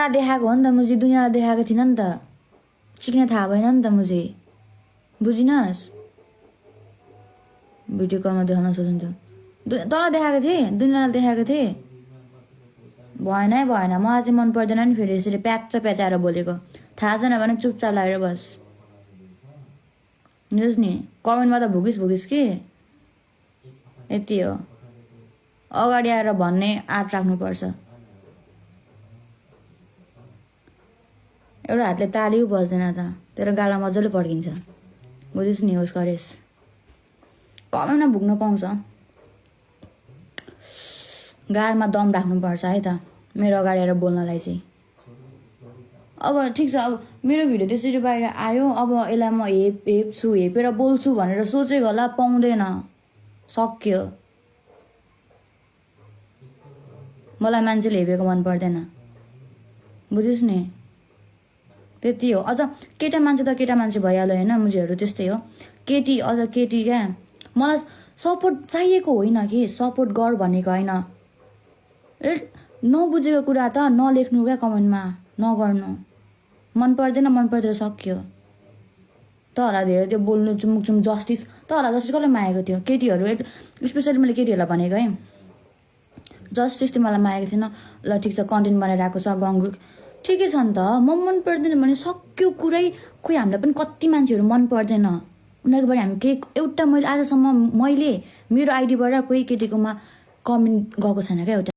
देखाएको हो नि त मुझे दुनियाँलाई देखाएको थिइनँ नि त चिक्न थाहा भएन नि त मुझे बुझिनस् भिडियो कलमा देखाउन सोच्थ्यो तँलाई देखाएको थिएँ दुनियाँलाई देखाएको थिएँ भएन है भएन मलाई चाहिँ मन पर्दैन नि फेरि यसरी प्याचाएर बोलेको थाहा छैन भने चुपचाप लागेर बस बुझ्स् नि कमेन्टमा त भुकिस कि यति हो अगाडि आएर भन्ने आँट राख्नुपर्छ एउटा हातले तालियो बज्दैन त तेरो गाला मजाले पड्किन्छ बुझिस् नि होस् गरेस् कमेन्टमा भुक्न पाउँछ गाडमा दम राख्नुपर्छ है त मेरो अगाडि आएर बोल्नलाई चाहिँ अब ठिक छ अब मेरो भिडियो त्यसरी बाहिर आयो अब यसलाई म हेप्छु हेपेर बोल्छु भनेर सोचेको होला पाउँदैन सक्यो मलाई मान्छेले हेपेको मन पर्दैन बुझिस् नि त्यति हो अझ केटा मान्छे त केटा मान्छे भइहाल्यो होइन मुझेहरू त्यस्तै हो केटी अझ केटी क्या मलाई सपोर्ट चाहिएको होइन कि सपोर्ट गर भनेको होइन नबुझेको कुरा त नलेख्नु क्या कमेन्टमा नगर्नु मन पर्दैन सक्यो तँहरूलाई धेरै त्यो बोल्नु चुमुक जस्टिस तँहरूलाई जस्टिस कसले मागेको थियो केटीहरू स्पेसली मैले केटीहरूलाई भनेको है जस्टिस चाहिँ मलाई मागेको थिएन ल ठिक छ कन्टेन्ट बनाएर आएको छ गङ्गु ठिकै छ नि त मन पर्दैन भने सक्यो कुरै खोइ हामीलाई पनि कति मान्छेहरू मन पर्दैन उनीहरूको बारे हामी केही एउटा मैले आजसम्म मेरो आइडीबाट कोही केटीकोमा कमेन्ट गएको छैन क्या एउटा